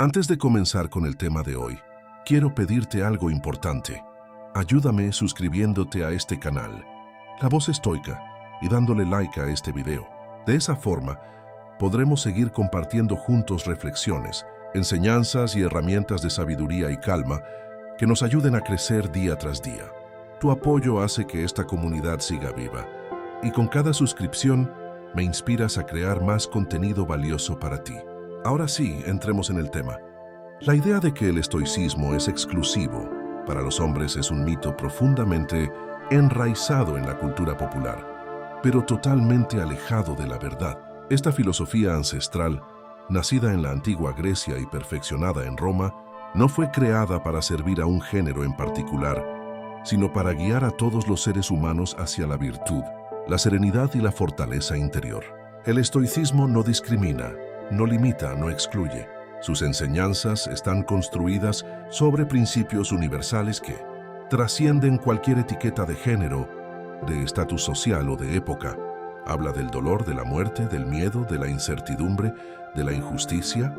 Antes de comenzar con el tema de hoy, quiero pedirte algo importante. Ayúdame suscribiéndote a este canal, La Voz Estoica, y dándole like a este video. De esa forma, podremos seguir compartiendo juntos reflexiones, enseñanzas y herramientas de sabiduría y calma que nos ayuden a crecer día tras día. Tu apoyo hace que esta comunidad siga viva, y con cada suscripción me inspiras a crear más contenido valioso para ti. Ahora sí, entremos en el tema. La idea de que el estoicismo es exclusivo para los hombres es un mito profundamente enraizado en la cultura popular, pero totalmente alejado de la verdad. Esta filosofía ancestral, nacida en la antigua Grecia y perfeccionada en Roma, no fue creada para servir a un género en particular, sino para guiar a todos los seres humanos hacia la virtud, la serenidad y la fortaleza interior. El estoicismo no discrimina, no limita, no excluye. Sus enseñanzas están construidas sobre principios universales que trascienden cualquier etiqueta de género, de estatus social o de época. Habla del dolor, de la muerte, del miedo, de la incertidumbre, de la injusticia,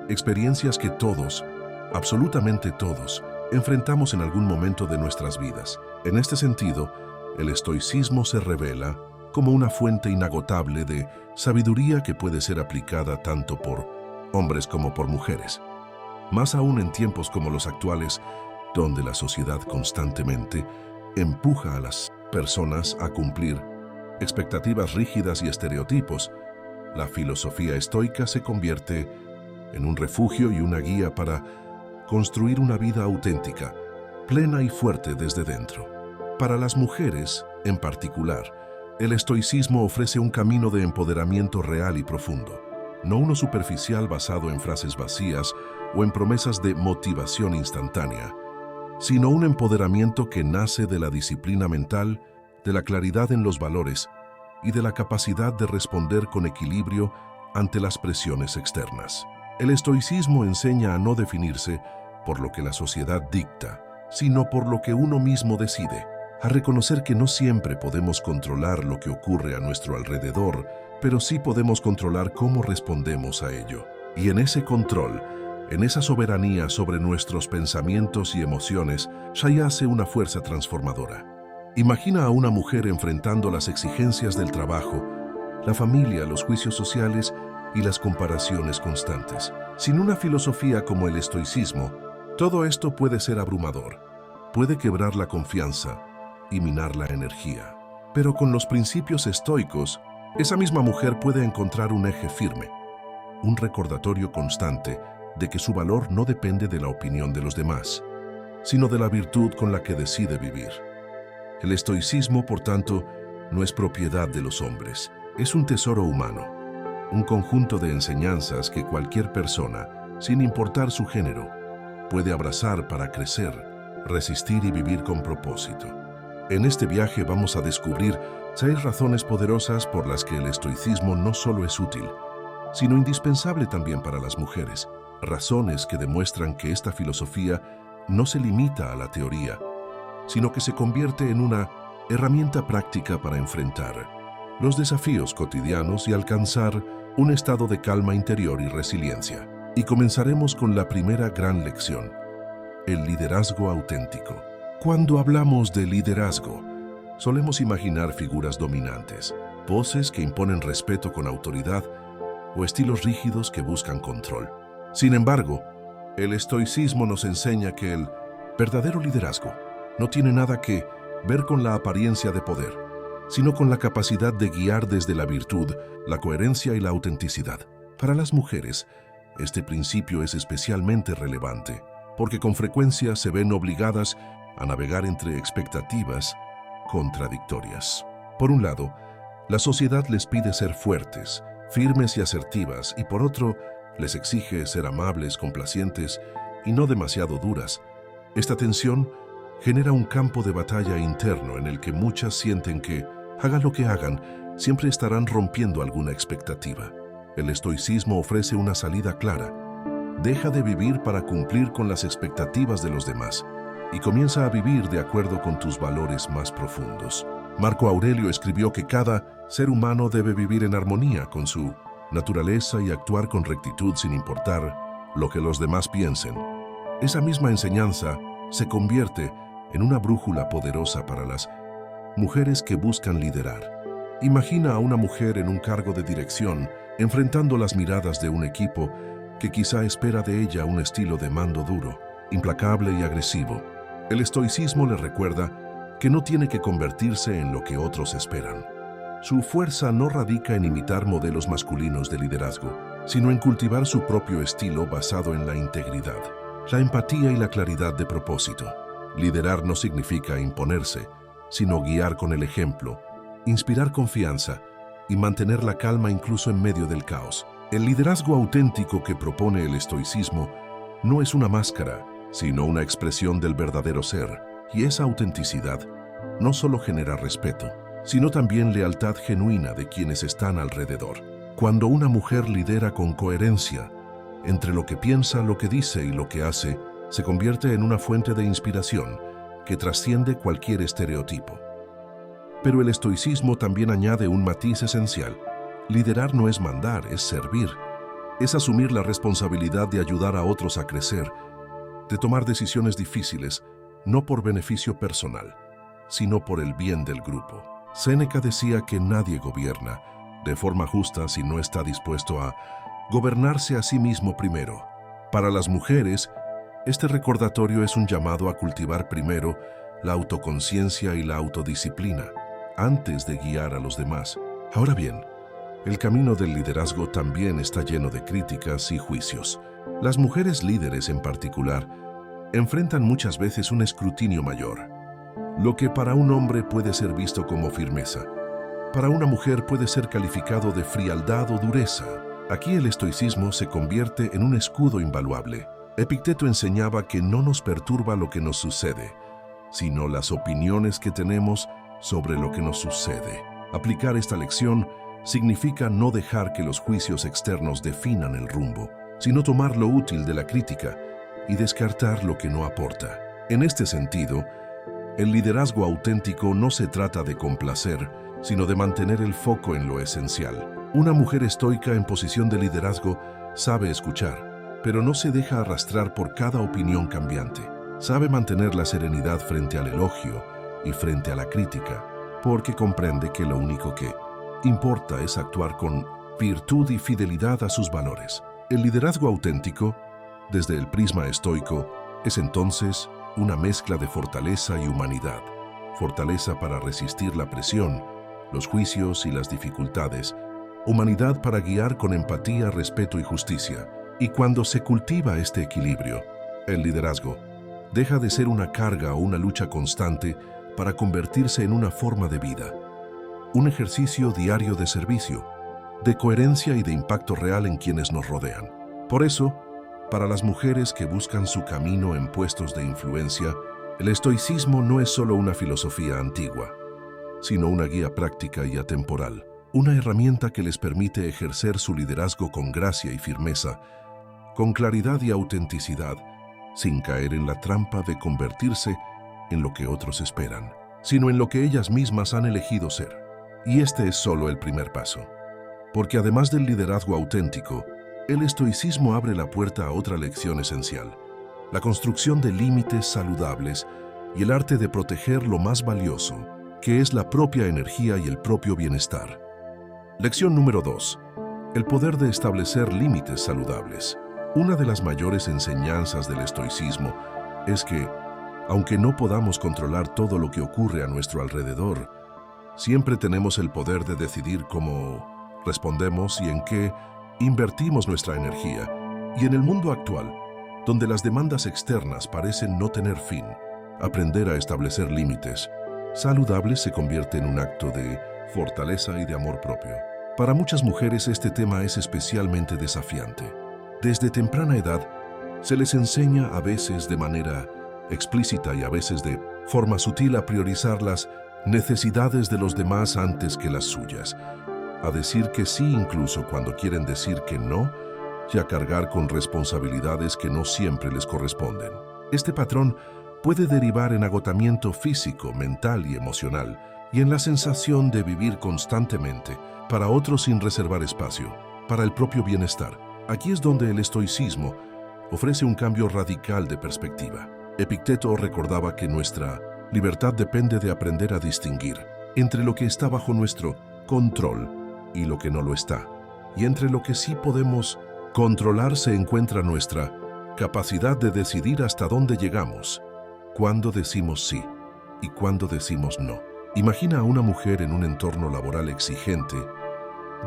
experiencias que todos, absolutamente todos, enfrentamos en algún momento de nuestras vidas. En este sentido, el estoicismo se revela como una fuente inagotable de sabiduría que puede ser aplicada tanto por hombres como por mujeres. Más aún en tiempos como los actuales, donde la sociedad constantemente empuja a las personas a cumplir expectativas rígidas y estereotipos, la filosofía estoica se convierte en un refugio y una guía para construir una vida auténtica, plena y fuerte desde dentro. Para las mujeres, en particular, el estoicismo ofrece un camino de empoderamiento real y profundo, no uno superficial basado en frases vacías o en promesas de motivación instantánea, sino un empoderamiento que nace de la disciplina mental, de la claridad en los valores y de la capacidad de responder con equilibrio ante las presiones externas. El estoicismo enseña a no definirse por lo que la sociedad dicta, sino por lo que uno mismo decide, a reconocer que no siempre podemos controlar lo que ocurre a nuestro alrededor, pero sí podemos controlar cómo respondemos a ello. Y en ese control, en esa soberanía sobre nuestros pensamientos y emociones, yace una fuerza transformadora. Imagina a una mujer enfrentando las exigencias del trabajo, la familia, los juicios sociales y las comparaciones constantes. Sin una filosofía como el estoicismo, todo esto puede ser abrumador, puede quebrar la confianza y minar la energía. Pero con los principios estoicos, esa misma mujer puede encontrar un eje firme, un recordatorio constante de que su valor no depende de la opinión de los demás, sino de la virtud con la que decide vivir. El estoicismo, por tanto, no es propiedad de los hombres, es un tesoro humano, un conjunto de enseñanzas que cualquier persona, sin importar su género, puede abrazar para crecer, resistir y vivir con propósito. En este viaje vamos a descubrir 6 razones poderosas por las que el estoicismo no solo es útil, sino indispensable también para las mujeres. Razones que demuestran que esta filosofía no se limita a la teoría, sino que se convierte en una herramienta práctica para enfrentar los desafíos cotidianos y alcanzar un estado de calma interior y resiliencia. Y comenzaremos con la primera gran lección: el liderazgo auténtico. Cuando hablamos de liderazgo, solemos imaginar figuras dominantes, voces que imponen respeto con autoridad o estilos rígidos que buscan control. Sin embargo, el estoicismo nos enseña que el verdadero liderazgo no tiene nada que ver con la apariencia de poder, sino con la capacidad de guiar desde la virtud, la coherencia y la autenticidad. Para las mujeres, este principio es especialmente relevante, porque con frecuencia se ven obligadas a navegar entre expectativas contradictorias. Por un lado, la sociedad les pide ser fuertes, firmes y asertivas, y por otro, les exige ser amables, complacientes y no demasiado duras. Esta tensión genera un campo de batalla interno en el que muchas sienten que, hagan lo que hagan, siempre estarán rompiendo alguna expectativa. El estoicismo ofrece una salida clara. Deja de vivir para cumplir con las expectativas de los demás y comienza a vivir de acuerdo con tus valores más profundos. Marco Aurelio escribió que cada ser humano debe vivir en armonía con su naturaleza y actuar con rectitud sin importar lo que los demás piensen. Esa misma enseñanza se convierte en una brújula poderosa para las mujeres que buscan liderar. Imagina a una mujer en un cargo de dirección enfrentando las miradas de un equipo que quizá espera de ella un estilo de mando duro, implacable y agresivo. El estoicismo le recuerda que no tiene que convertirse en lo que otros esperan. Su fuerza no radica en imitar modelos masculinos de liderazgo, sino en cultivar su propio estilo basado en la integridad, la empatía y la claridad de propósito. Liderar no significa imponerse, sino guiar con el ejemplo, inspirar confianza y mantener la calma incluso en medio del caos. El liderazgo auténtico que propone el estoicismo no es una máscara, sino una expresión del verdadero ser, y esa autenticidad no solo genera respeto, sino también lealtad genuina de quienes están alrededor. Cuando una mujer lidera con coherencia, entre lo que piensa, lo que dice y lo que hace, se convierte en una fuente de inspiración que trasciende cualquier estereotipo. Pero el estoicismo también añade un matiz esencial. Liderar no es mandar, es servir. Es asumir la responsabilidad de ayudar a otros a crecer, de tomar decisiones difíciles, no por beneficio personal, sino por el bien del grupo. Séneca decía que nadie gobierna de forma justa si no está dispuesto a gobernarse a sí mismo primero. Para las mujeres, este recordatorio es un llamado a cultivar primero la autoconciencia y la autodisciplina, antes de guiar a los demás. Ahora bien, el camino del liderazgo también está lleno de críticas y juicios. Las mujeres líderes en particular enfrentan muchas veces un escrutinio mayor. Lo que para un hombre puede ser visto como firmeza, para una mujer puede ser calificado de frialdad o dureza. Aquí el estoicismo se convierte en un escudo invaluable. Epicteto enseñaba que no nos perturba lo que nos sucede, sino las opiniones que tenemos sobre lo que nos sucede. Aplicar esta lección significa no dejar que los juicios externos definan el rumbo, sino tomar lo útil de la crítica y descartar lo que no aporta. En este sentido, el liderazgo auténtico no se trata de complacer, sino de mantener el foco en lo esencial. Una mujer estoica en posición de liderazgo sabe escuchar, pero no se deja arrastrar por cada opinión cambiante. Sabe mantener la serenidad frente al elogio y frente a la crítica, porque comprende que lo único que importa es actuar con virtud y fidelidad a sus valores. El liderazgo auténtico, desde el prisma estoico, es entonces una mezcla de fortaleza y humanidad. Fortaleza para resistir la presión, los juicios y las dificultades. Humanidad para guiar con empatía, respeto y justicia. Y cuando se cultiva este equilibrio, el liderazgo deja de ser una carga o una lucha constante para convertirse en una forma de vida. Un ejercicio diario de servicio, de coherencia y de impacto real en quienes nos rodean. Por eso, para las mujeres que buscan su camino en puestos de influencia, el estoicismo no es solo una filosofía antigua, sino una guía práctica y atemporal, una herramienta que les permite ejercer su liderazgo con gracia y firmeza, con claridad y autenticidad, sin caer en la trampa de convertirse en lo que otros esperan, sino en lo que ellas mismas han elegido ser. Y este es solo el primer paso, porque además del liderazgo auténtico, el estoicismo abre la puerta a otra lección esencial: la construcción de límites saludables y el arte de proteger lo más valioso, que es la propia energía y el propio bienestar. Lección número 2. El poder de establecer límites saludables. Una de las mayores enseñanzas del estoicismo es que, aunque no podamos controlar todo lo que ocurre a nuestro alrededor, siempre tenemos el poder de decidir cómo respondemos y en qué invertimos nuestra energía. Y en el mundo actual, donde las demandas externas parecen no tener fin, aprender a establecer límites saludables se convierte en un acto de fortaleza y de amor propio. Para muchas mujeres este tema es especialmente desafiante. Desde temprana edad, se les enseña a veces de manera explícita y a veces de forma sutil a priorizar las necesidades de los demás antes que las suyas, a decir que sí incluso cuando quieren decir que no, y a cargar con responsabilidades que no siempre les corresponden. Este patrón puede derivar en agotamiento físico, mental y emocional, y en la sensación de vivir constantemente para otros sin reservar espacio para el propio bienestar. Aquí es donde el estoicismo ofrece un cambio radical de perspectiva. Epicteto recordaba que nuestra libertad depende de aprender a distinguir entre lo que está bajo nuestro control y lo que no lo está. Y entre lo que sí podemos controlar se encuentra nuestra capacidad de decidir hasta dónde llegamos, cuándo decimos sí y cuándo decimos no. Imagina a una mujer en un entorno laboral exigente,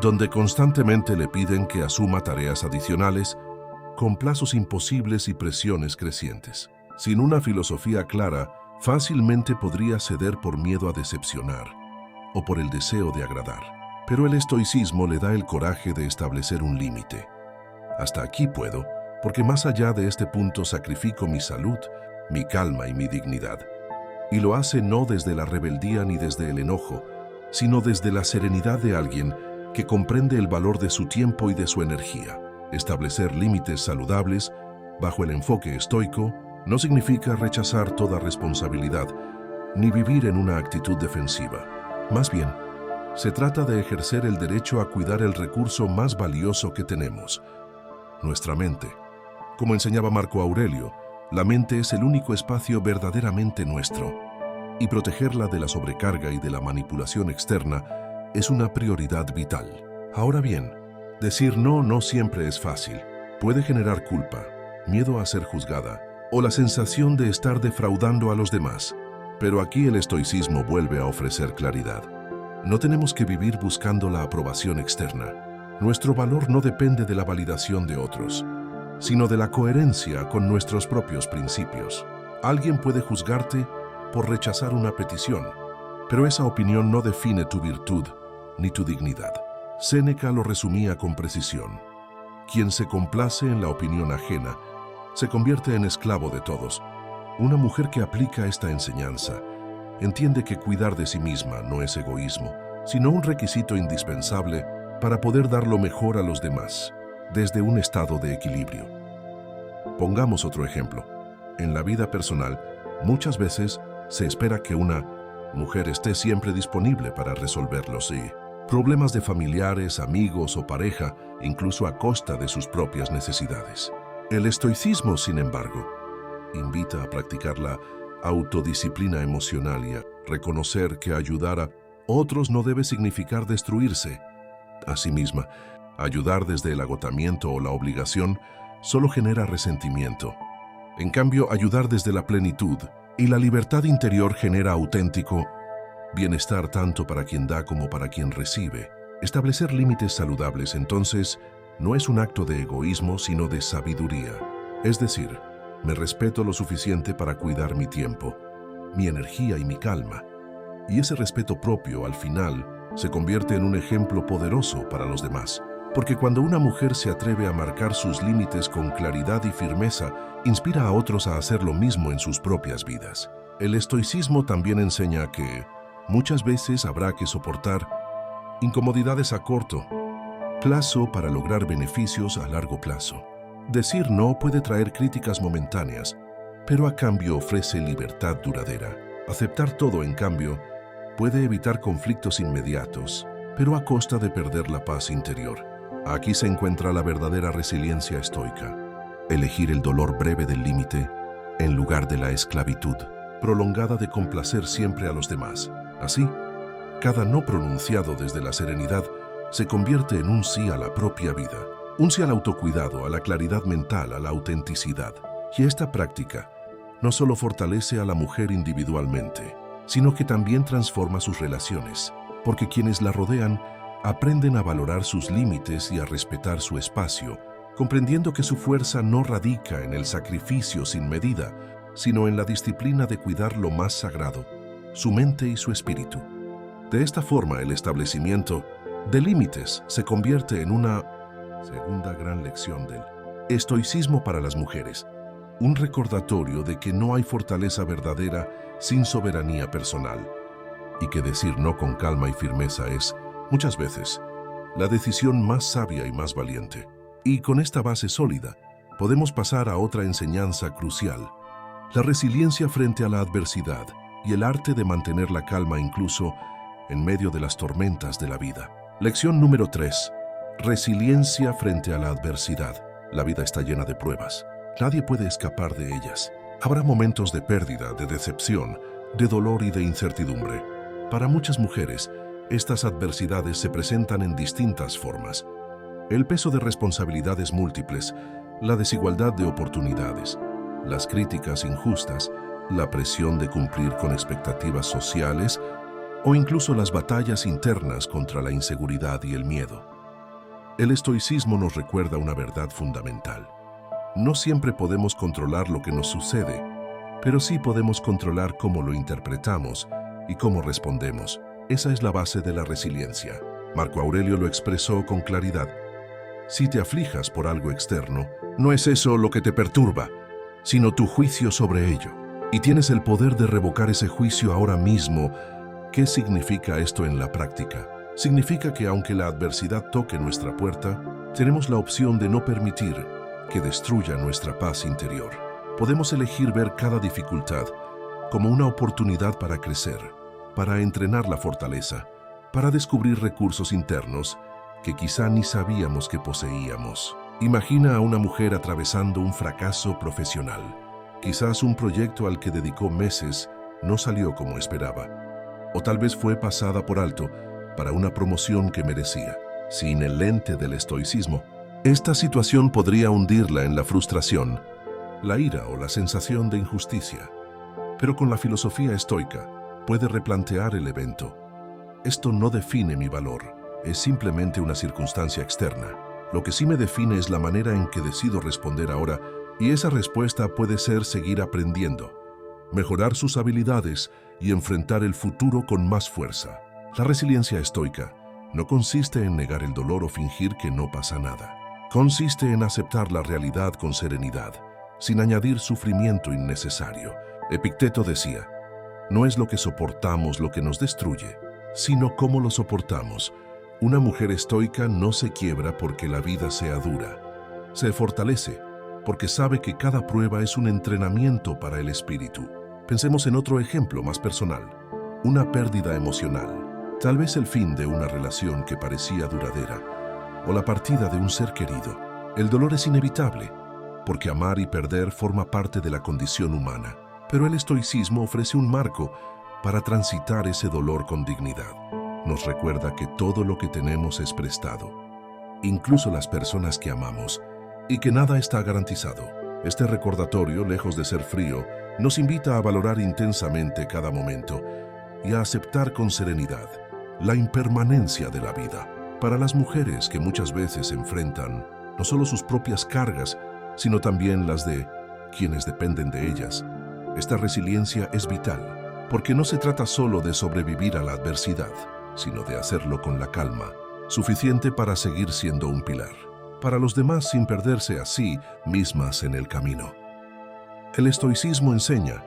donde constantemente le piden que asuma tareas adicionales, con plazos imposibles y presiones crecientes. Sin una filosofía clara, fácilmente podría ceder por miedo a decepcionar o por el deseo de agradar. Pero el estoicismo le da el coraje de establecer un límite. Hasta aquí puedo, porque más allá de este punto sacrifico mi salud, mi calma y mi dignidad. Y lo hace no desde la rebeldía ni desde el enojo, sino desde la serenidad de alguien que comprende el valor de su tiempo y de su energía. Establecer límites saludables, bajo el enfoque estoico, no significa rechazar toda responsabilidad, ni vivir en una actitud defensiva. Más bien, se trata de ejercer el derecho a cuidar el recurso más valioso que tenemos, nuestra mente. Como enseñaba Marco Aurelio, la mente es el único espacio verdaderamente nuestro, y protegerla de la sobrecarga y de la manipulación externa es una prioridad vital. Ahora bien, decir no no siempre es fácil. Puede generar culpa, miedo a ser juzgada, o la sensación de estar defraudando a los demás. Pero aquí el estoicismo vuelve a ofrecer claridad. No tenemos que vivir buscando la aprobación externa. Nuestro valor no depende de la validación de otros, sino de la coherencia con nuestros propios principios. Alguien puede juzgarte por rechazar una petición, pero esa opinión no define tu virtud ni tu dignidad. Séneca lo resumía con precisión. Quien se complace en la opinión ajena se convierte en esclavo de todos. Una mujer que aplica esta enseñanza entiende que cuidar de sí misma no es egoísmo, sino un requisito indispensable para poder dar lo mejor a los demás, desde un estado de equilibrio. Pongamos otro ejemplo. En la vida personal, muchas veces se espera que una mujer esté siempre disponible para resolver los problemas de familiares, amigos o pareja, incluso a costa de sus propias necesidades. El estoicismo, sin embargo, invita a practicar la autodisciplina emocional y a reconocer que ayudar a otros no debe significar destruirse a sí misma. Ayudar desde el agotamiento o la obligación solo genera resentimiento. En cambio, ayudar desde la plenitud y la libertad interior genera auténtico bienestar tanto para quien da como para quien recibe. Establecer límites saludables, entonces, no es un acto de egoísmo, sino de sabiduría. Es decir, me respeto lo suficiente para cuidar mi tiempo, mi energía y mi calma. Y ese respeto propio, al final, se convierte en un ejemplo poderoso para los demás. Porque cuando una mujer se atreve a marcar sus límites con claridad y firmeza, inspira a otros a hacer lo mismo en sus propias vidas. El estoicismo también enseña que muchas veces habrá que soportar incomodidades a corto plazo para lograr beneficios a largo plazo. Decir no puede traer críticas momentáneas, pero a cambio ofrece libertad duradera. Aceptar todo, en cambio, puede evitar conflictos inmediatos, pero a costa de perder la paz interior. Aquí se encuentra la verdadera resiliencia estoica. Elegir el dolor breve del límite en lugar de la esclavitud prolongada de complacer siempre a los demás. Así, cada no pronunciado desde la serenidad se convierte en un sí a la propia vida, un sí al autocuidado, a la claridad mental, a la autenticidad. Y esta práctica no solo fortalece a la mujer individualmente, sino que también transforma sus relaciones, porque quienes la rodean aprenden a valorar sus límites y a respetar su espacio, comprendiendo que su fuerza no radica en el sacrificio sin medida, sino en la disciplina de cuidar lo más sagrado, su mente y su espíritu. De esta forma, el establecimiento de límites se convierte en una segunda gran lección del estoicismo para las mujeres, un recordatorio de que no hay fortaleza verdadera sin soberanía personal, y que decir no con calma y firmeza es, muchas veces, la decisión más sabia y más valiente. Y con esta base sólida, podemos pasar a otra enseñanza crucial: la resiliencia frente a la adversidad y el arte de mantener la calma incluso en medio de las tormentas de la vida. Lección número 3. Resiliencia frente a la adversidad. La vida está llena de pruebas. Nadie puede escapar de ellas. Habrá momentos de pérdida, de decepción, de dolor y de incertidumbre. Para muchas mujeres, estas adversidades se presentan en distintas formas. El peso de responsabilidades múltiples, la desigualdad de oportunidades, las críticas injustas, la presión de cumplir con expectativas sociales o incluso las batallas internas contra la inseguridad y el miedo. El estoicismo nos recuerda una verdad fundamental. No siempre podemos controlar lo que nos sucede, pero sí podemos controlar cómo lo interpretamos y cómo respondemos. Esa es la base de la resiliencia. Marco Aurelio lo expresó con claridad. Si te aflijas por algo externo, no es eso lo que te perturba, sino tu juicio sobre ello. Y tienes el poder de revocar ese juicio ahora mismo. ¿Qué significa esto en la práctica? Significa que aunque la adversidad toque nuestra puerta, tenemos la opción de no permitir que destruya nuestra paz interior. Podemos elegir ver cada dificultad como una oportunidad para crecer, para entrenar la fortaleza, para descubrir recursos internos que quizá ni sabíamos que poseíamos. Imagina a una mujer atravesando un fracaso profesional. Quizás un proyecto al que dedicó meses no salió como esperaba, o tal vez fue pasada por alto para una promoción que merecía. Sin el lente del estoicismo, esta situación podría hundirla en la frustración, la ira o la sensación de injusticia. Pero con la filosofía estoica, puede replantear el evento. Esto no define mi valor, es simplemente una circunstancia externa. Lo que sí me define es la manera en que decido responder ahora, y esa respuesta puede ser seguir aprendiendo, mejorar sus habilidades y enfrentar el futuro con más fuerza. La resiliencia estoica no consiste en negar el dolor o fingir que no pasa nada. Consiste en aceptar la realidad con serenidad, sin añadir sufrimiento innecesario. Epicteto decía, no es lo que soportamos lo que nos destruye, sino cómo lo soportamos. Una mujer estoica no se quiebra porque la vida sea dura. Se fortalece porque sabe que cada prueba es un entrenamiento para el espíritu. Pensemos en otro ejemplo más personal, una pérdida emocional. Tal vez el fin de una relación que parecía duradera o la partida de un ser querido. El dolor es inevitable, porque amar y perder forma parte de la condición humana. Pero el estoicismo ofrece un marco para transitar ese dolor con dignidad. Nos recuerda que todo lo que tenemos es prestado, incluso las personas que amamos, y que nada está garantizado. Este recordatorio, lejos de ser frío, nos invita a valorar intensamente cada momento y a aceptar con serenidad la impermanencia de la vida. Para las mujeres que muchas veces enfrentan no solo sus propias cargas, sino también las de quienes dependen de ellas, esta resiliencia es vital, porque no se trata solo de sobrevivir a la adversidad, sino de hacerlo con la calma, suficiente para seguir siendo un pilar para los demás sin perderse a sí mismas en el camino. El estoicismo enseña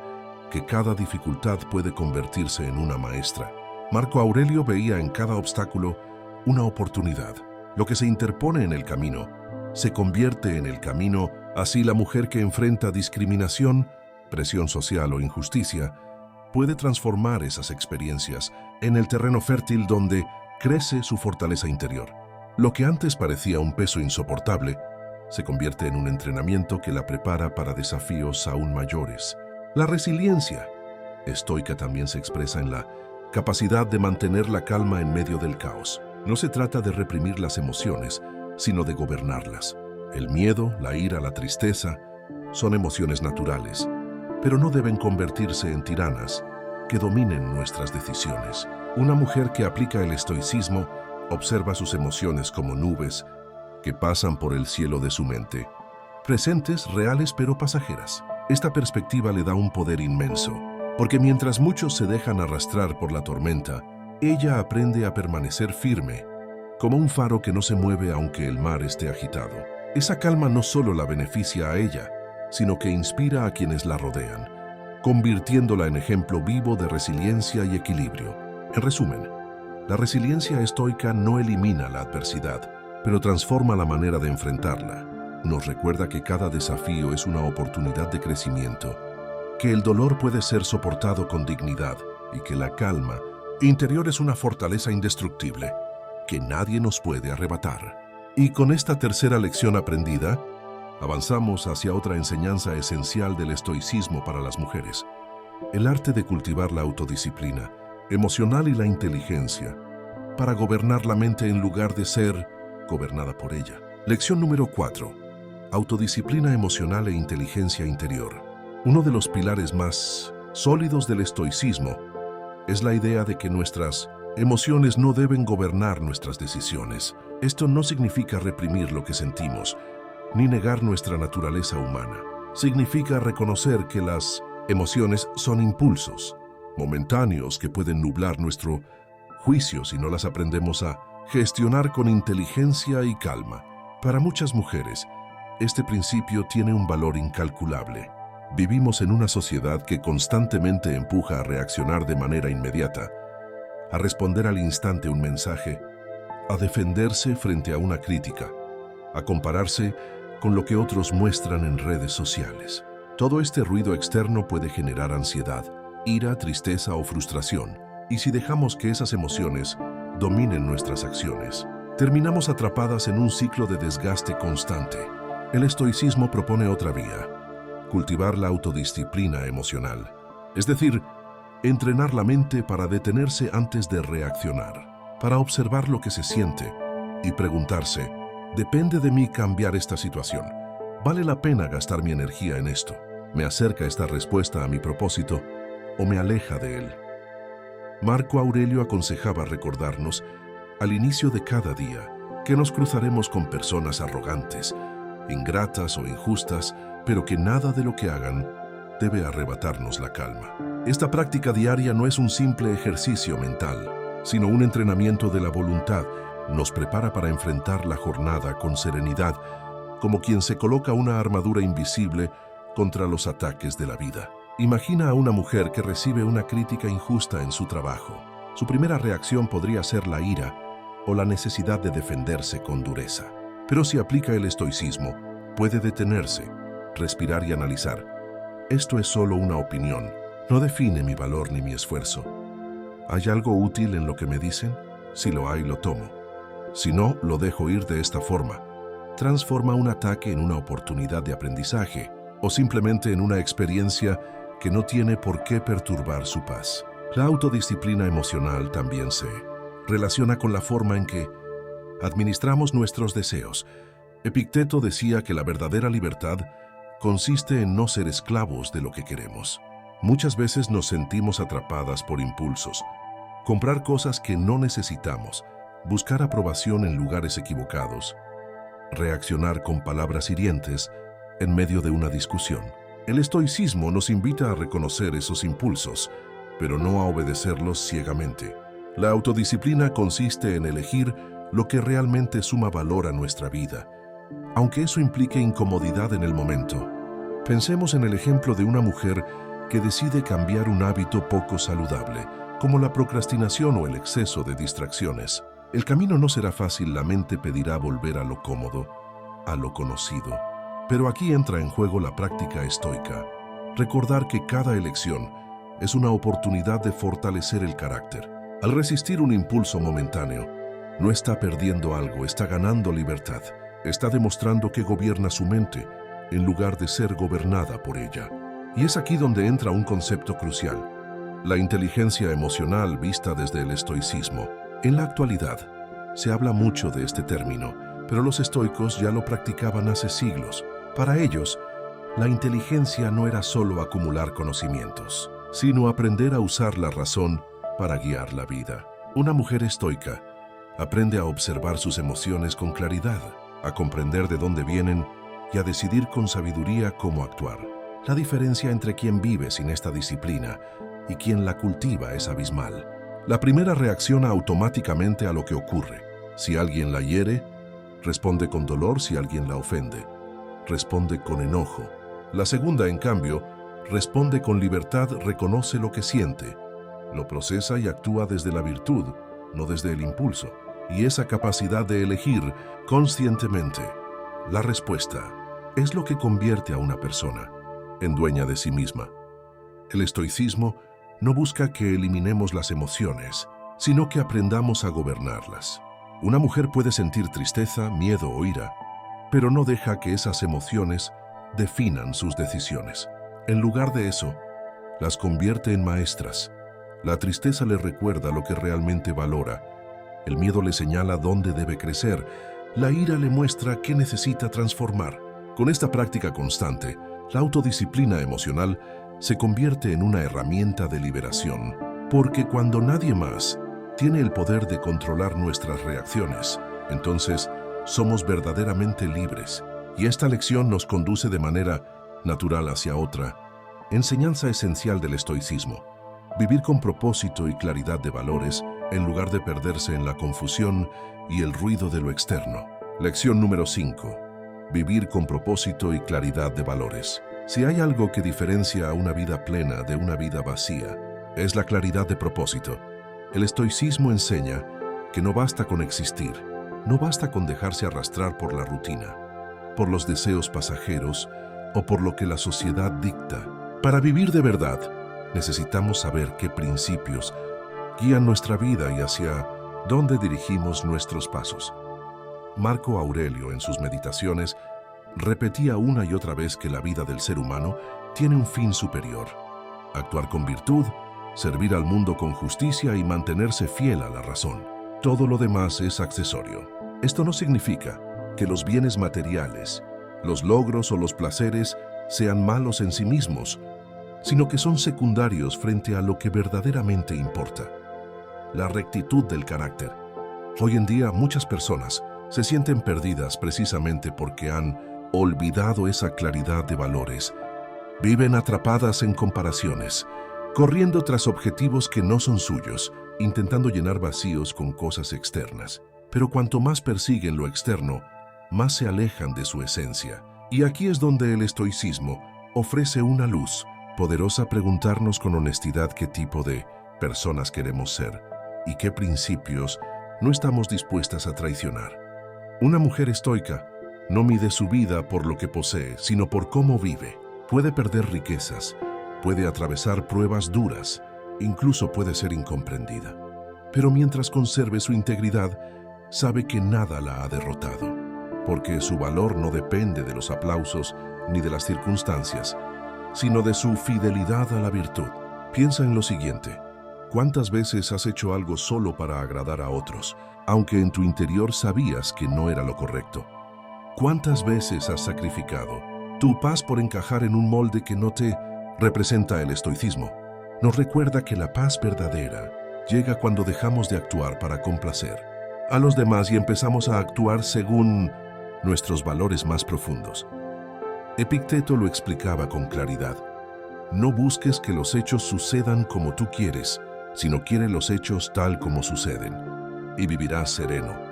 que cada dificultad puede convertirse en una maestra. Marco Aurelio veía en cada obstáculo una oportunidad. Lo que se interpone en el camino se convierte en el camino. Así, la mujer que enfrenta discriminación, presión social o injusticia puede transformar esas experiencias en el terreno fértil donde crece su fortaleza interior. Lo que antes parecía un peso insoportable se convierte en un entrenamiento que la prepara para desafíos aún mayores. La resiliencia estoica también se expresa en la capacidad de mantener la calma en medio del caos. No se trata de reprimir las emociones, sino de gobernarlas. El miedo, la ira, la tristeza son emociones naturales, pero no deben convertirse en tiranas que dominen nuestras decisiones. Una mujer que aplica el estoicismo observa sus emociones como nubes que pasan por el cielo de su mente, presentes, reales pero pasajeras. Esta perspectiva le da un poder inmenso, porque mientras muchos se dejan arrastrar por la tormenta, ella aprende a permanecer firme, como un faro que no se mueve aunque el mar esté agitado. Esa calma no solo la beneficia a ella, sino que inspira a quienes la rodean, convirtiéndola en ejemplo vivo de resiliencia y equilibrio. En resumen, la resiliencia estoica no elimina la adversidad, pero transforma la manera de enfrentarla. Nos recuerda que cada desafío es una oportunidad de crecimiento, que el dolor puede ser soportado con dignidad y que la calma interior es una fortaleza indestructible que nadie nos puede arrebatar. Y con esta tercera lección aprendida, Avanzamos hacia otra enseñanza esencial del estoicismo para las mujeres: el arte de cultivar la autodisciplina emocional y la inteligencia para gobernar la mente en lugar de ser gobernada por ella. Lección número 4. Autodisciplina emocional e inteligencia interior. Uno de los pilares más sólidos del estoicismo es la idea de que nuestras emociones no deben gobernar nuestras decisiones. Esto no significa reprimir lo que sentimos, ni negar nuestra naturaleza humana. Significa reconocer que las emociones son impulsos momentáneos que pueden nublar nuestro juicio si no las aprendemos a gestionar con inteligencia y calma. Para muchas mujeres, este principio tiene un valor incalculable. Vivimos en una sociedad que constantemente empuja a reaccionar de manera inmediata, a responder al instante un mensaje, a defenderse frente a una crítica, a compararse con lo que otros muestran en redes sociales. Todo este ruido externo puede generar ansiedad, ira, tristeza o frustración, y si dejamos que esas emociones dominen nuestras acciones, terminamos atrapadas en un ciclo de desgaste constante. El estoicismo propone otra vía: cultivar la autodisciplina emocional, es decir, entrenar la mente para detenerse antes de reaccionar, para observar lo que se siente y preguntarse: ¿depende de mí cambiar esta situación? ¿Vale la pena gastar mi energía en esto? ¿Me acerca esta respuesta a mi propósito o me aleja de él? Marco Aurelio aconsejaba recordarnos al inicio de cada día que nos cruzaremos con personas arrogantes, ingratas o injustas, pero que nada de lo que hagan debe arrebatarnos la calma. Esta práctica diaria no es un simple ejercicio mental, sino un entrenamiento de la voluntad. Nos prepara para enfrentar la jornada con serenidad, como quien se coloca una armadura invisible contra los ataques de la vida. Imagina a una mujer que recibe una crítica injusta en su trabajo. Su primera reacción podría ser la ira o la necesidad de defenderse con dureza. Pero si aplica el estoicismo, puede detenerse, respirar y analizar. Esto es solo una opinión, no define mi valor ni mi esfuerzo. ¿Hay algo útil en lo que me dicen? Si lo hay, lo tomo. Si no, lo dejo ir de esta forma. Transforma un ataque en una oportunidad de aprendizaje o simplemente en una experiencia que no tiene por qué perturbar su paz. La autodisciplina emocional también se relaciona con la forma en que administramos nuestros deseos. Epicteto decía que la verdadera libertad consiste en no ser esclavos de lo que queremos. Muchas veces nos sentimos atrapadas por impulsos, comprar cosas que no necesitamos, buscar aprobación en lugares equivocados, reaccionar con palabras hirientes en medio de una discusión. El estoicismo nos invita a reconocer esos impulsos, pero no a obedecerlos ciegamente. La autodisciplina consiste en elegir lo que realmente suma valor a nuestra vida, aunque eso implique incomodidad en el momento. Pensemos en el ejemplo de una mujer que decide cambiar un hábito poco saludable, como la procrastinación o el exceso de distracciones. El camino no será fácil, la mente pedirá volver a lo cómodo, a lo conocido. Pero aquí entra en juego la práctica estoica. Recordar que cada elección es una oportunidad de fortalecer el carácter. Al resistir un impulso momentáneo, no está perdiendo algo, está ganando libertad. Está demostrando que gobierna su mente en lugar de ser gobernada por ella. Y es aquí donde entra un concepto crucial: la inteligencia emocional vista desde el estoicismo. En la actualidad, se habla mucho de este término, pero los estoicos ya lo practicaban hace siglos. Para ellos, la inteligencia no era solo acumular conocimientos, sino aprender a usar la razón para guiar la vida. Una mujer estoica aprende a observar sus emociones con claridad, a comprender de dónde vienen y a decidir con sabiduría cómo actuar. La diferencia entre quien vive sin esta disciplina y quien la cultiva es abismal. La primera reacciona automáticamente a lo que ocurre. Si alguien la hiere, responde con dolor. Si alguien la ofende, responde con enojo. La segunda, en cambio, responde con libertad, reconoce lo que siente, lo procesa y actúa desde la virtud, no desde el impulso. Y esa capacidad de elegir conscientemente la respuesta es lo que convierte a una persona en dueña de sí misma. El estoicismo no busca que eliminemos las emociones, sino que aprendamos a gobernarlas. Una mujer puede sentir tristeza, miedo o ira, pero no deja que esas emociones definan sus decisiones. En lugar de eso, las convierte en maestras. La tristeza le recuerda lo que realmente valora. El miedo le señala dónde debe crecer. La ira le muestra qué necesita transformar. Con esta práctica constante, la autodisciplina emocional se convierte en una herramienta de liberación, porque cuando nadie más tiene el poder de controlar nuestras reacciones, entonces somos verdaderamente libres. Y esta lección nos conduce de manera natural hacia otra enseñanza esencial del estoicismo: vivir con propósito y claridad de valores en lugar de perderse en la confusión y el ruido de lo externo. Lección número 5. Vivir con propósito y claridad de valores. Si hay algo que diferencia a una vida plena de una vida vacía, es la claridad de propósito. El estoicismo enseña que no basta con existir, no basta con dejarse arrastrar por la rutina, por los deseos pasajeros o por lo que la sociedad dicta. Para vivir de verdad, necesitamos saber qué principios guían nuestra vida y hacia dónde dirigimos nuestros pasos. Marco Aurelio, en sus meditaciones, repetía una y otra vez que la vida del ser humano tiene un fin superior: actuar con virtud, servir al mundo con justicia y mantenerse fiel a la razón. Todo lo demás es accesorio. Esto no significa que los bienes materiales, los logros o los placeres sean malos en sí mismos, sino que son secundarios frente a lo que verdaderamente importa: la rectitud del carácter. Hoy en día muchas personas se sienten perdidas precisamente porque han olvidado esa claridad de valores. Viven atrapadas en comparaciones, corriendo tras objetivos que no son suyos, intentando llenar vacíos con cosas externas. Pero cuanto más persiguen lo externo, más se alejan de su esencia. Y aquí es donde el estoicismo ofrece una luz poderosa: preguntarnos con honestidad qué tipo de personas queremos ser y qué principios no estamos dispuestas a traicionar. Una mujer estoica no mide su vida por lo que posee, sino por cómo vive. Puede perder riquezas, puede atravesar pruebas duras, incluso puede ser incomprendida. Pero mientras conserve su integridad, sabe que nada la ha derrotado, porque su valor no depende de los aplausos ni de las circunstancias, sino de su fidelidad a la virtud. Piensa en lo siguiente: ¿cuántas veces has hecho algo solo para agradar a otros, aunque en tu interior sabías que no era lo correcto? ¿Cuántas veces has sacrificado tu paz por encajar en un molde que no te representa? El estoicismo nos recuerda que la paz verdadera llega cuando dejamos de actuar para complacer a los demás y empezamos a actuar según nuestros valores más profundos. Epicteto lo explicaba con claridad: no busques que los hechos sucedan como tú quieres, sino quiere los hechos tal como suceden, y vivirás sereno.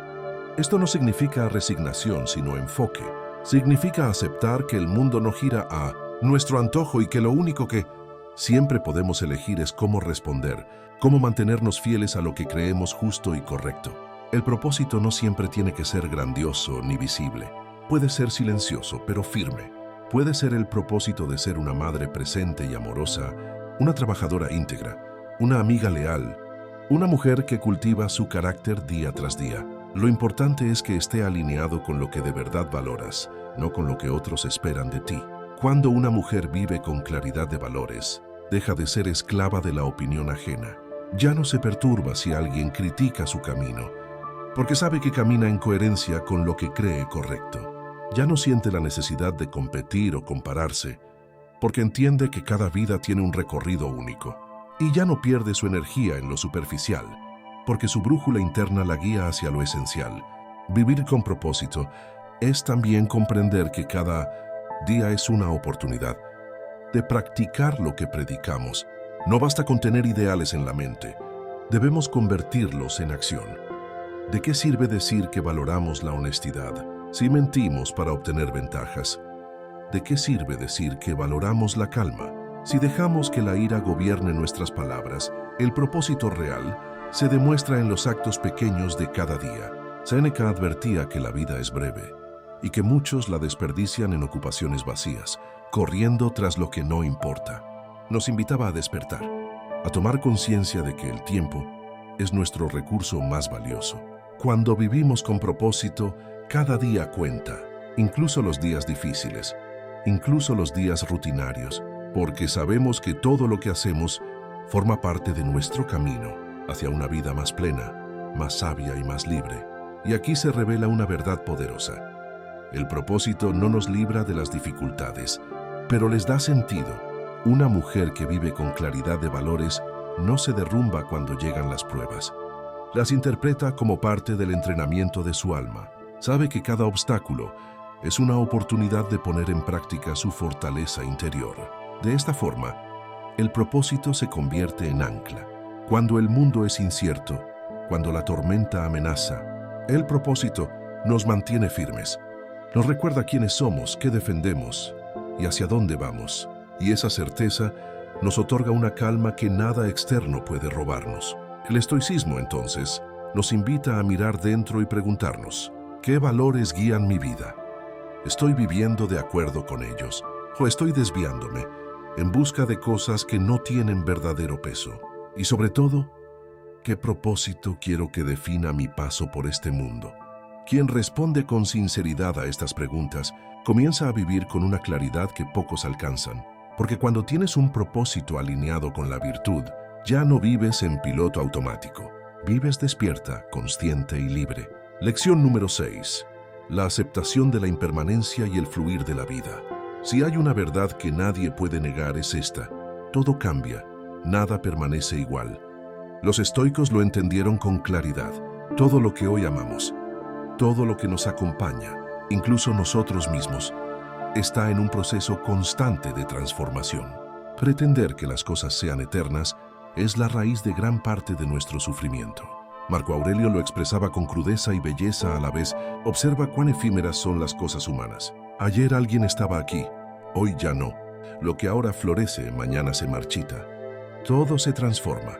Esto no significa resignación, sino enfoque. Significa aceptar que el mundo no gira a nuestro antojo y que lo único que siempre podemos elegir es cómo responder, cómo mantenernos fieles a lo que creemos justo y correcto. El propósito no siempre tiene que ser grandioso ni visible. Puede ser silencioso, pero firme. Puede ser el propósito de ser una madre presente y amorosa, una trabajadora íntegra, una amiga leal, una mujer que cultiva su carácter día tras día. Lo importante es que esté alineado con lo que de verdad valoras, no con lo que otros esperan de ti. Cuando una mujer vive con claridad de valores, deja de ser esclava de la opinión ajena. Ya no se perturba si alguien critica su camino, porque sabe que camina en coherencia con lo que cree correcto. Ya no siente la necesidad de competir o compararse, porque entiende que cada vida tiene un recorrido único. Y ya no pierde su energía en lo superficial, porque su brújula interna la guía hacia lo esencial. Vivir con propósito es también comprender que cada día es una oportunidad de practicar lo que predicamos. No basta con tener ideales en la mente, debemos convertirlos en acción. ¿De qué sirve decir que valoramos la honestidad si mentimos para obtener ventajas? ¿De qué sirve decir que valoramos la calma si dejamos que la ira gobierne nuestras palabras? El propósito real se demuestra en los actos pequeños de cada día. Séneca advertía que la vida es breve y que muchos la desperdician en ocupaciones vacías, corriendo tras lo que no importa. Nos invitaba a despertar, a tomar conciencia de que el tiempo es nuestro recurso más valioso. Cuando vivimos con propósito, cada día cuenta. incluso los días difíciles, incluso los días rutinarios, porque sabemos que todo lo que hacemos forma parte de nuestro camino hacia una vida más plena, más sabia y más libre. Y aquí se revela una verdad poderosa. El propósito no nos libra de las dificultades, pero les da sentido. Una mujer que vive con claridad de valores no se derrumba cuando llegan las pruebas. Las interpreta como parte del entrenamiento de su alma. Sabe que cada obstáculo es una oportunidad de poner en práctica su fortaleza interior. De esta forma, el propósito se convierte en ancla. Cuando el mundo es incierto, cuando la tormenta amenaza, el propósito nos mantiene firmes. Nos recuerda quiénes somos, qué defendemos y hacia dónde vamos. Y esa certeza nos otorga una calma que nada externo puede robarnos. El estoicismo, entonces, nos invita a mirar dentro y preguntarnos, ¿qué valores guían mi vida? ¿Estoy viviendo de acuerdo con ellos? ¿O estoy desviándome en busca de cosas que no tienen verdadero peso? Y sobre todo, ¿qué propósito quiero que defina mi paso por este mundo? Quien responde con sinceridad a estas preguntas comienza a vivir con una claridad que pocos alcanzan. Porque cuando tienes un propósito alineado con la virtud, ya no vives en piloto automático. Vives despierta, consciente y libre. Lección número 6. La aceptación de la impermanencia y el fluir de la vida. Si hay una verdad que nadie puede negar es esta: todo cambia, nada permanece igual. Los estoicos lo entendieron con claridad. Todo lo que hoy amamos, todo lo que nos acompaña, incluso nosotros mismos, está en un proceso constante de transformación. Pretender que las cosas sean eternas es la raíz de gran parte de nuestro sufrimiento. Marco Aurelio lo expresaba con crudeza y belleza a la vez. Observa cuán efímeras son las cosas humanas. Ayer alguien estaba aquí, hoy ya no. Lo que ahora florece, mañana se marchita. Todo se transforma.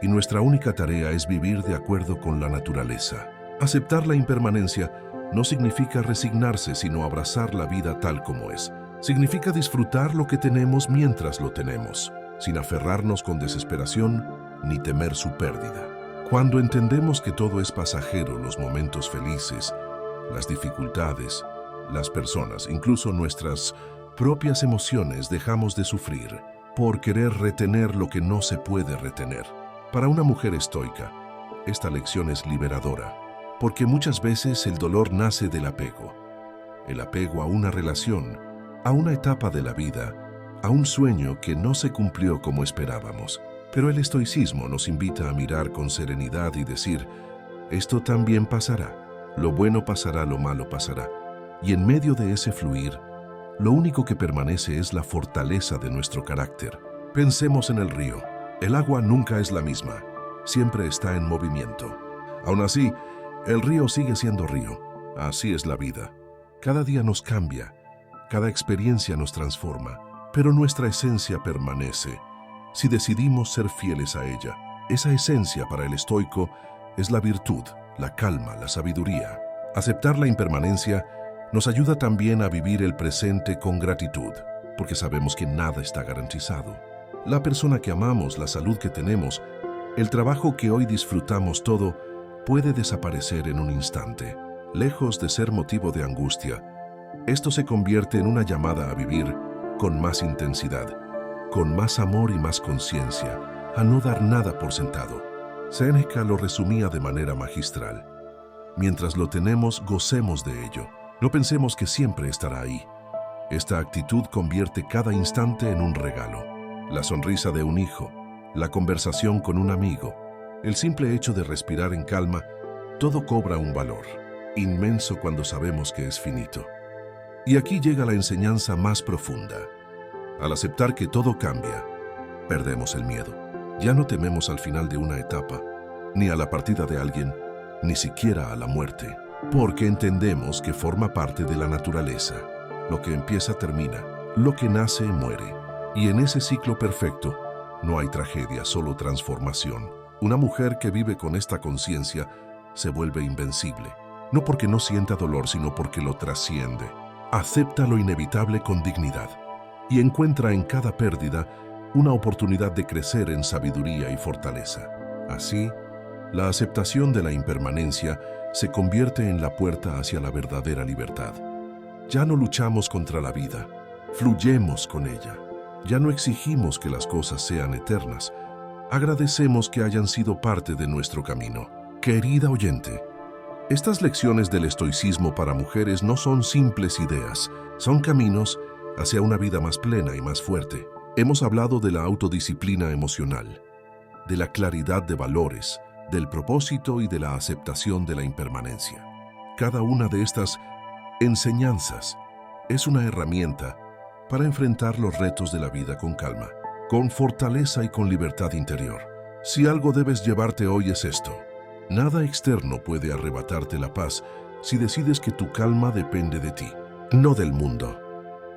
Y nuestra única tarea es vivir de acuerdo con la naturaleza. Aceptar la impermanencia no significa resignarse, sino abrazar la vida tal como es. Significa disfrutar lo que tenemos mientras lo tenemos, sin aferrarnos con desesperación ni temer su pérdida. Cuando entendemos que todo es pasajero, los momentos felices, las dificultades, las personas, incluso nuestras propias emociones, dejamos de sufrir por querer retener lo que no se puede retener. Para una mujer estoica, esta lección es liberadora, porque muchas veces el dolor nace del apego. El apego a una relación, a una etapa de la vida, a un sueño que no se cumplió como esperábamos. Pero el estoicismo nos invita a mirar con serenidad y decir, esto también pasará, lo bueno pasará, lo malo pasará. Y en medio de ese fluir, lo único que permanece es la fortaleza de nuestro carácter. Pensemos en el río. El agua nunca es la misma, siempre está en movimiento. Aún así, el río sigue siendo río. Así es la vida. Cada día nos cambia, cada experiencia nos transforma, pero nuestra esencia permanece si decidimos ser fieles a ella. Esa esencia para el estoico es la virtud, la calma, la sabiduría. Aceptar la impermanencia nos ayuda también a vivir el presente con gratitud, porque sabemos que nada está garantizado. La persona que amamos, la salud que tenemos, el trabajo que hoy disfrutamos, todo puede desaparecer en un instante. Lejos de ser motivo de angustia, esto se convierte en una llamada a vivir con más intensidad, con más amor y más conciencia, a no dar nada por sentado. Séneca lo resumía de manera magistral. Mientras lo tenemos, gocemos de ello. No pensemos que siempre estará ahí. Esta actitud convierte cada instante en un regalo. La sonrisa de un hijo, la conversación con un amigo, el simple hecho de respirar en calma, todo cobra un valor inmenso cuando sabemos que es finito. Y aquí llega la enseñanza más profunda. Al aceptar que todo cambia, perdemos el miedo. Ya no tememos al final de una etapa, ni a la partida de alguien, ni siquiera a la muerte, porque entendemos que forma parte de la naturaleza. Lo que empieza termina, lo que nace muere. Y en ese ciclo perfecto no hay tragedia, solo transformación. Una mujer que vive con esta conciencia se vuelve invencible, no porque no sienta dolor, sino porque lo trasciende. Acepta lo inevitable con dignidad y encuentra en cada pérdida una oportunidad de crecer en sabiduría y fortaleza. Así, la aceptación de la impermanencia se convierte en la puerta hacia la verdadera libertad. Ya no luchamos contra la vida, fluyemos con ella. Ya no exigimos que las cosas sean eternas. Agradecemos que hayan sido parte de nuestro camino. Querida oyente, estas lecciones del estoicismo para mujeres no son simples ideas, son caminos hacia una vida más plena y más fuerte. Hemos hablado de la autodisciplina emocional, de la claridad de valores, del propósito y de la aceptación de la impermanencia. Cada una de estas enseñanzas es una herramienta para enfrentar los retos de la vida con calma, con fortaleza y con libertad interior. Si algo debes llevarte hoy es esto: nada externo puede arrebatarte la paz si decides que tu calma depende de ti, no del mundo.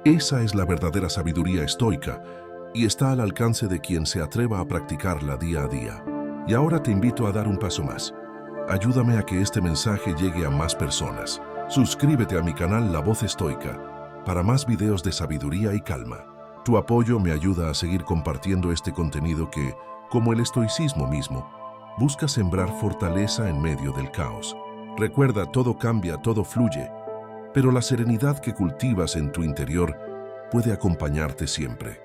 Esa es la verdadera sabiduría estoica y está al alcance de quien se atreva a practicarla día a día. Y ahora te invito a dar un paso más. Ayúdame a que este mensaje llegue a más personas. Suscríbete a mi canal La Voz Estoica para más videos de sabiduría y calma. Tu apoyo me ayuda a seguir compartiendo este contenido que, como el estoicismo mismo, busca sembrar fortaleza en medio del caos. Recuerda, todo cambia, todo fluye, pero la serenidad que cultivas en tu interior puede acompañarte siempre.